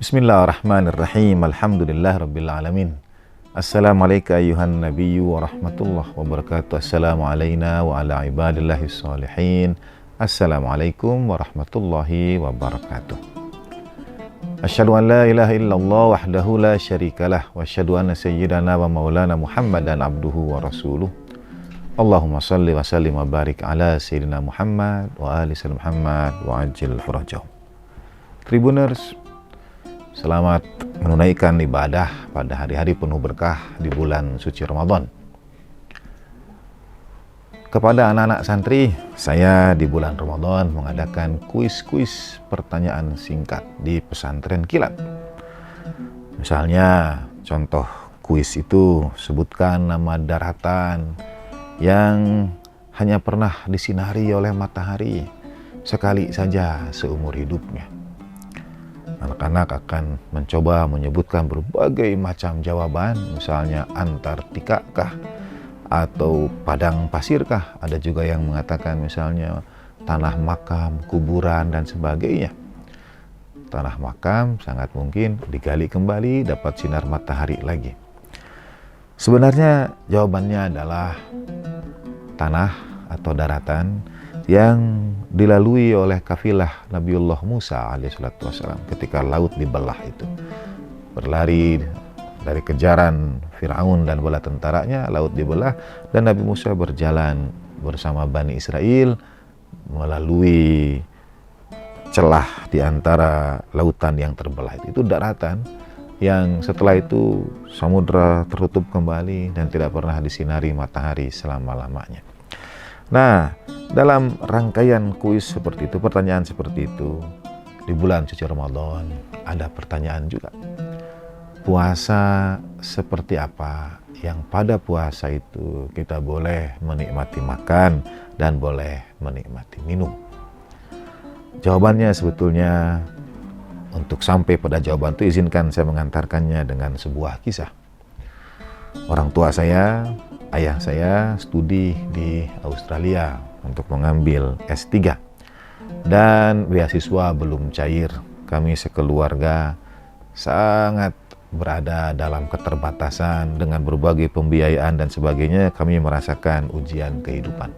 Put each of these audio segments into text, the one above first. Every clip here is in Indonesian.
Bismillahirrahmanirrahim. Alhamdulillah rabbil alamin. Assalamualaikum ayuhan nabiyyu wa rahmatullah wabarakatuh. Assalamu alayna wa ala ibadillahis salihin. Assalamualaikum warahmatullahi wabarakatuh. Asyhadu an la ilaha illallah wahdahu la syarikalah wa asyhadu anna sayyidana wa maulana Muhammadan abduhu wa rasuluh. Allahumma salli wa sallim wa barik ala sayyidina Muhammad wa ali sayyidina Muhammad wa ajil furajahum. Tribuners, selamat menunaikan ibadah pada hari-hari penuh berkah di bulan suci Ramadan. Kepada anak-anak santri, saya di bulan Ramadan mengadakan kuis-kuis pertanyaan singkat di pesantren kilat. Misalnya, contoh kuis itu sebutkan nama daratan yang hanya pernah disinari oleh matahari sekali saja seumur hidupnya. Anak-anak akan mencoba menyebutkan berbagai macam jawaban, misalnya Antartika kah, atau padang pasir kah. Ada juga yang mengatakan misalnya tanah makam, kuburan, dan sebagainya. Tanah makam sangat mungkin digali kembali, dapat sinar matahari lagi. Sebenarnya jawabannya adalah tanah atau daratan yang dilalui oleh kafilah Nabiullah Musa alaihissalam ketika laut dibelah itu. Berlari dari kejaran Fir'aun dan bala tentaranya, laut dibelah dan Nabi Musa berjalan bersama Bani Israel melalui celah di antara lautan yang terbelah. Itu daratan yang setelah itu samudra tertutup kembali dan tidak pernah disinari matahari selama-lamanya. Nah, dalam rangkaian kuis seperti itu, pertanyaan seperti itu, di bulan suci Ramadan ada pertanyaan juga. Puasa seperti apa yang pada puasa itu kita boleh menikmati makan dan boleh menikmati minum? Jawabannya sebetulnya, untuk sampai pada jawaban itu izinkan saya mengantarkannya dengan sebuah kisah. Orang tua saya, ayah saya studi di Australia untuk mengambil S3 dan beasiswa belum cair. Kami sekeluarga sangat berada dalam keterbatasan dengan berbagai pembiayaan dan sebagainya. Kami merasakan ujian kehidupan.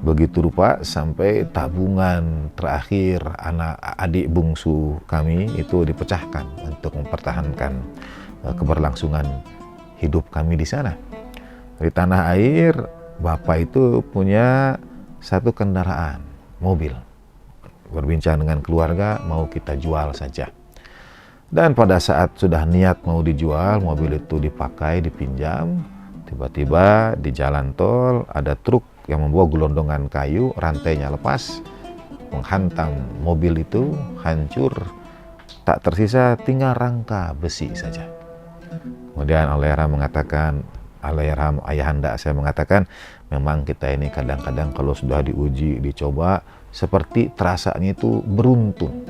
Begitu rupa sampai tabungan terakhir anak adik bungsu kami itu dipecahkan untuk mempertahankan keberlangsungan hidup kami di sana. Di tanah air, bapak itu punya satu kendaraan, mobil. Berbincang dengan keluarga, mau kita jual saja. Dan pada saat sudah niat mau dijual, mobil itu dipakai, dipinjam. Tiba-tiba di jalan tol ada truk yang membawa gelondongan kayu, rantainya lepas, menghantam mobil itu, hancur. Tak tersisa tinggal rangka besi saja. Kemudian Allahyarham mengatakan, Allahyarham ayahanda saya mengatakan, memang kita ini kadang-kadang kalau sudah diuji, dicoba, seperti terasanya itu beruntun.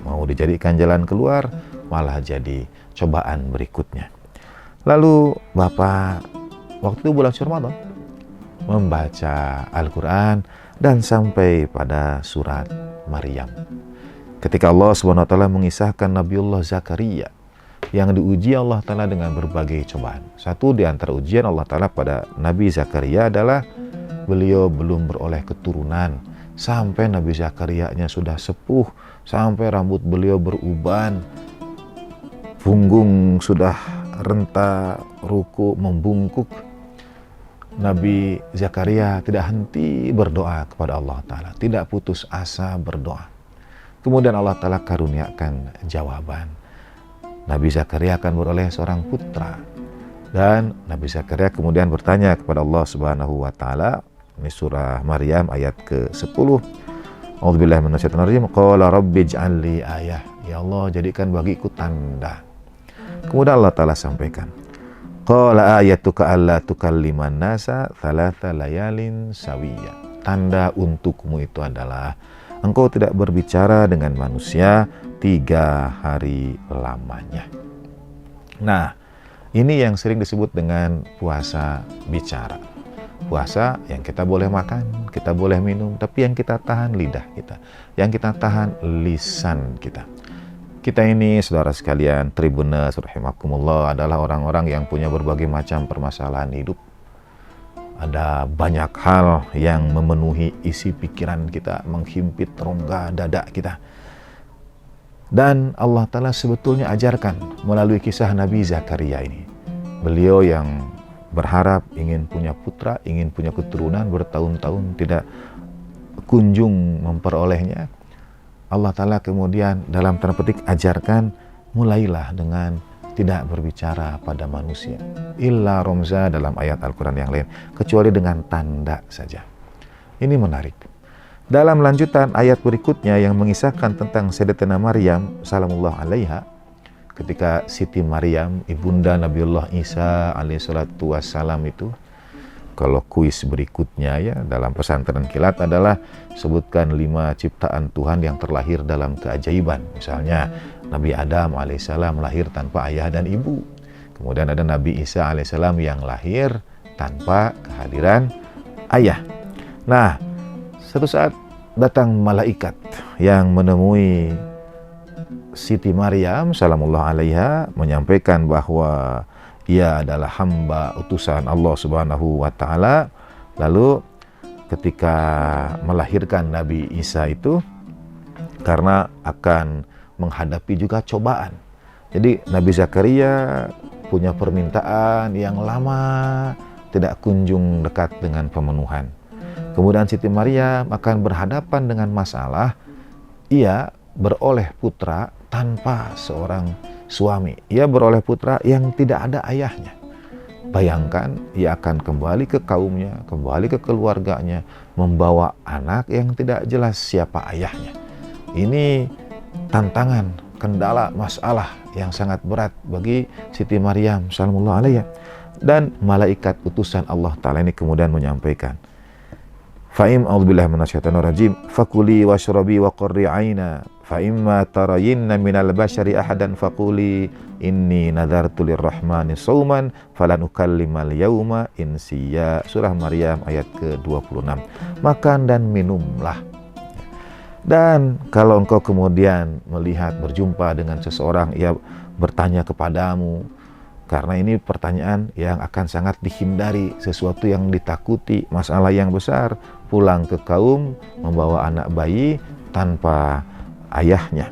Mau dijadikan jalan keluar, malah jadi cobaan berikutnya. Lalu Bapak waktu itu bulan suci Ramadan membaca Al-Quran dan sampai pada surat Maryam. Ketika Allah SWT mengisahkan Nabiullah Zakaria yang diuji Allah Ta'ala dengan berbagai cobaan. Satu di antara ujian Allah Ta'ala pada Nabi Zakaria adalah beliau belum beroleh keturunan. Sampai Nabi Zakarianya sudah sepuh, sampai rambut beliau beruban, punggung sudah renta, ruku membungkuk. Nabi Zakaria tidak henti berdoa kepada Allah Ta'ala, tidak putus asa berdoa. Kemudian Allah Ta'ala karuniakan jawaban. Nabi Zakaria akan beroleh seorang putra. Dan Nabi Zakaria kemudian bertanya kepada Allah Subhanahu wa Ta'ala. Ini surah Maryam ayat ke-10. A'udzubillahi minasyaitonir rajim. Qala rabbi ij'alli ayah. Ya Allah, jadikan bagiku tanda. Kemudian Allah Ta'ala sampaikan. Qala ayatuka alla tukalliman nasa thalatha layalin sawiyya. Tanda untukmu itu adalah engkau tidak berbicara dengan manusia 3 hari lamanya. Nah, ini yang sering disebut dengan puasa bicara. Puasa yang kita boleh makan, kita boleh minum, tapi yang kita tahan lidah kita, yang kita tahan lisan kita. Kita ini, saudara sekalian, Tribuners rahimakumullah, adalah orang-orang yang punya berbagai macam permasalahan hidup. Ada banyak hal yang memenuhi isi pikiran kita, menghimpit rongga dada kita. Dan Allah Ta'ala sebetulnya ajarkan melalui kisah Nabi Zakaria ini. Beliau yang berharap ingin punya putra, ingin punya keturunan, bertahun-tahun tidak kunjung memperolehnya. Allah Ta'ala kemudian dalam tanda petik ajarkan, mulailah dengan tidak berbicara pada manusia. Illa romza dalam ayat Al-Quran yang lain, kecuali dengan tanda saja. Ini menarik. Dalam lanjutan ayat berikutnya yang mengisahkan tentang Sayyidatina Maryam salamullah alaiha, ketika Siti Maryam, ibunda Nabiullah Isa alaihissalatu wassalam itu, kalau kuis berikutnya ya dalam pesantren kilat adalah sebutkan 5 ciptaan Tuhan yang terlahir dalam keajaiban. Misalnya Nabi Adam alaihissalam lahir tanpa ayah dan ibu. Kemudian ada Nabi Isa alaihissalam yang lahir tanpa kehadiran ayah. Nah, suatu saat datang malaikat yang menemui Siti Maryam salamullah alaiha, menyampaikan bahwa ia adalah hamba utusan Allah Subhanahu wa Ta'ala. Lalu ketika melahirkan Nabi Isa itu, karena akan menghadapi juga cobaan, jadi Nabi Zakaria punya permintaan yang lama tidak kunjung dekat dengan pemenuhan. Kemudian Siti Maryam akan berhadapan dengan masalah ia beroleh putra tanpa seorang suami. Ia beroleh putra yang tidak ada ayahnya. Bayangkan, ia akan kembali ke kaumnya, kembali ke keluarganya, membawa anak yang tidak jelas siapa ayahnya. Ini tantangan, kendala, masalah yang sangat berat bagi Siti Maryam salamullah alaiha. Dan malaikat utusan Allah Ta'ala ini kemudian menyampaikan, Fa'im a'udzubillahi minasyaitonir rajim, fakuli washrabi wa qurri 'aina fa imma tarayinna minal bashari ahadan faquli inni nadartu lirrahmani shauman falan ukallimal yauma insiya. Surah Maryam ayat ke-26. Makan dan minumlah. Dan kalau engkau kemudian melihat berjumpa dengan seseorang, ia bertanya kepadamu, karena ini pertanyaan yang akan sangat dihindari, sesuatu yang ditakuti, masalah yang besar, pulang ke kaum membawa anak bayi tanpa ayahnya.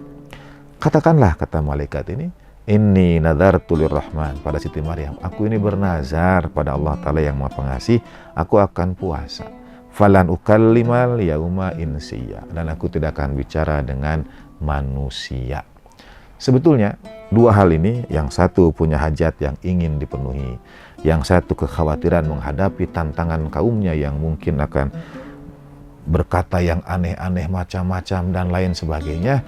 Katakanlah, kata malaikat ini, inni nadartu lirrahman, pada Siti Maryam, aku ini bernazar pada Allah Ta'ala yang Maha Pengasih, aku akan puasa. Falan ukallimal yauma insiya, dan aku tidak akan bicara dengan manusia. Sebetulnya dua hal ini, yang satu punya hajat yang ingin dipenuhi, yang satu kekhawatiran menghadapi tantangan kaumnya yang mungkin akan berkata yang aneh-aneh macam-macam dan lain sebagainya.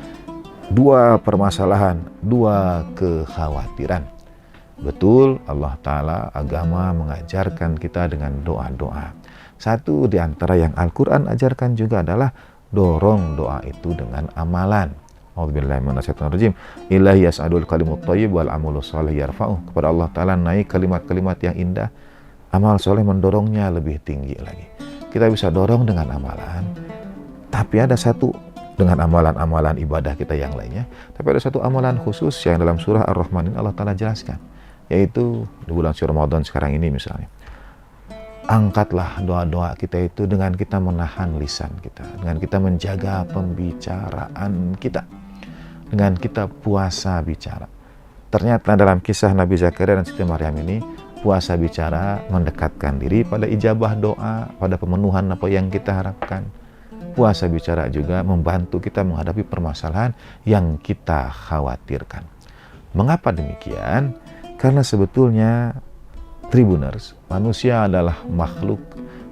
Dua permasalahan, dua kekhawatiran. Betul, Allah Ta'ala agama mengajarkan kita dengan doa-doa. Satu di antara yang Al-Quran ajarkan juga adalah dorong doa itu dengan amalan. A'udzubillahi minasyaitonir rajim. Ilahi yas'adul kalimut thayyib wal amalu shalih yarfa'uh. Kepada Allah Ta'ala naik kalimat-kalimat yang indah, amal soleh mendorongnya lebih tinggi lagi. Kita bisa dorong dengan amalan, tapi ada satu dengan amalan-amalan ibadah kita yang lainnya, tapi ada satu amalan khusus yang dalam surah Ar-Rahman ini Allah Ta'ala jelaskan, yaitu di bulan suci Ramadan sekarang ini misalnya. Angkatlah doa-doa kita itu dengan kita menahan lisan kita, dengan kita menjaga pembicaraan kita, dengan kita puasa bicara. Ternyata dalam kisah Nabi Zakaria dan Siti Maryam ini, puasa bicara mendekatkan diri pada ijabah doa, pada pemenuhan apa yang kita harapkan. Puasa bicara juga membantu kita menghadapi permasalahan yang kita khawatirkan. Mengapa demikian? Karena sebetulnya Tribuners, manusia adalah makhluk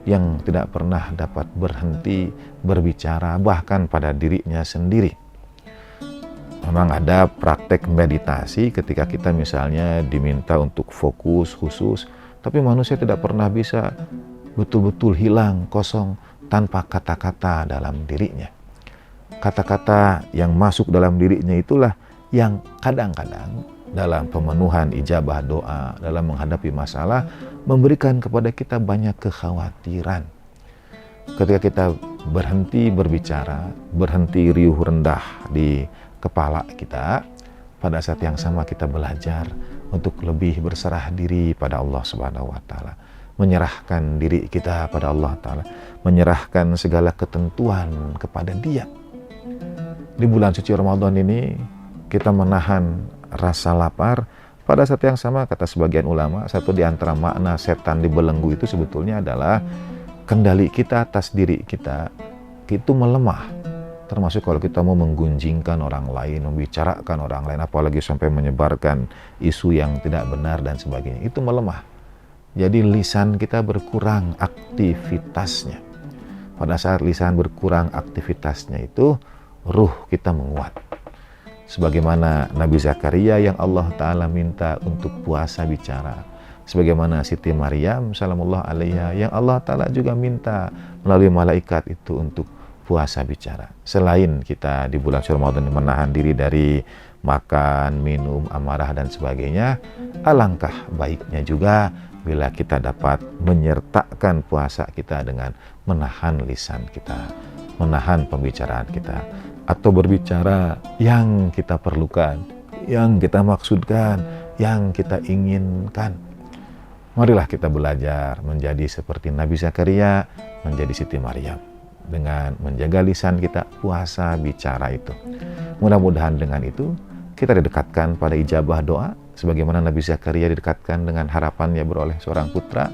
yang tidak pernah dapat berhenti berbicara bahkan pada dirinya sendiri. Memang ada praktek meditasi ketika kita misalnya diminta untuk fokus khusus, tapi manusia tidak pernah bisa betul-betul hilang, kosong, tanpa kata-kata dalam dirinya. Kata-kata yang masuk dalam dirinya itulah yang kadang-kadang dalam pemenuhan ijabah doa, dalam menghadapi masalah, memberikan kepada kita banyak kekhawatiran. Ketika kita berhenti berbicara, berhenti riuh rendah di kepala kita, pada saat yang sama kita belajar untuk lebih berserah diri pada Allah Subhanahu wa taala, menyerahkan diri kita pada Allah taala, menyerahkan segala ketentuan kepada Dia. Di bulan suci Ramadan ini kita menahan rasa lapar. Pada saat yang sama, kata sebagian ulama, satu di antara makna setan dibelenggu itu sebetulnya adalah kendali kita atas diri kita itu melemah. Termasuk kalau kita mau menggunjingkan orang lain, membicarakan orang lain, apalagi sampai menyebarkan isu yang tidak benar dan sebagainya, itu melemah. Jadi lisan kita berkurang aktivitasnya. Pada saat lisan berkurang aktivitasnya itu, ruh kita menguat. Sebagaimana Nabi Zakaria yang Allah Ta'ala minta untuk puasa bicara. Sebagaimana Siti Maryam salamullah alaiha yang Allah Ta'ala juga minta melalui malaikat itu untuk puasa bicara. Selain kita di bulan suci Ramadan menahan diri dari makan, minum, amarah dan sebagainya, alangkah baiknya juga bila kita dapat menyertakan puasa kita dengan menahan lisan kita, menahan pembicaraan kita, atau berbicara yang kita perlukan, yang kita maksudkan, yang kita inginkan. Marilah kita belajar menjadi seperti Nabi Zakaria, menjadi Siti Maryam, dengan menjaga lisan kita, puasa bicara itu. Mudah-mudahan dengan itu kita didekatkan pada ijabah doa, sebagaimana Nabi Zakaria didekatkan dengan harapannya beroleh seorang putra,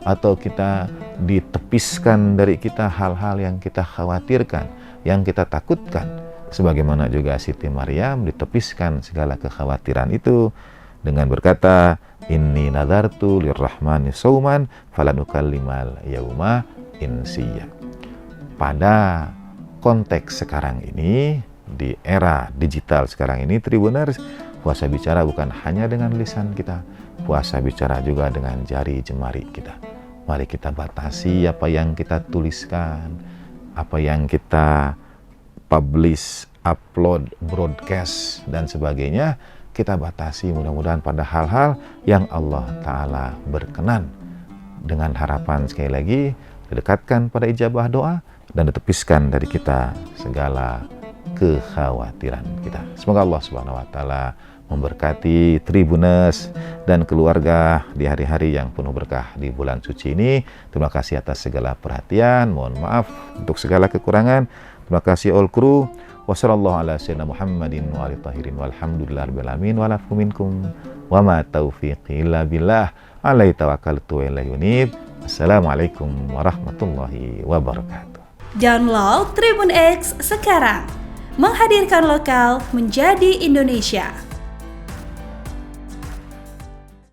atau kita ditepiskan dari kita hal-hal yang kita khawatirkan, yang kita takutkan, sebagaimana juga Siti Maryam ditepiskan segala kekhawatiran itu dengan berkata, inni nadartu lirrahmani sauman falanukallimal yauma insiya. Pada konteks sekarang ini, di era digital sekarang ini, Tribuners, puasa bicara bukan hanya dengan lisan kita, puasa bicara juga dengan jari jemari kita. Mari kita batasi apa yang kita tuliskan, apa yang kita publish, upload, broadcast, dan sebagainya. Kita batasi mudah-mudahan pada hal-hal yang Allah Ta'ala berkenan. Dengan harapan sekali lagi, didekatkan pada ijabah doa, dan ditepiskan dari kita segala kekhawatiran kita. Semoga Allah Subhanahu wa Ta'ala memberkati Tribuners dan keluarga di hari-hari yang penuh berkah di bulan suci ini. Terima kasih atas segala perhatian. Mohon maaf untuk segala kekurangan. Terima kasih all crew. Wassallallahu ala sayyidina Muhammadin wa alihi tahirin walhamdulillahirabbil alamin wa lafu minkum wa ma taufiqi illa billah alaihi tawakkaltu wa ilaihi unib. Assalamualaikum warahmatullahi wabarakatuh. Download Tribun X sekarang, menghadirkan lokal menjadi Indonesia.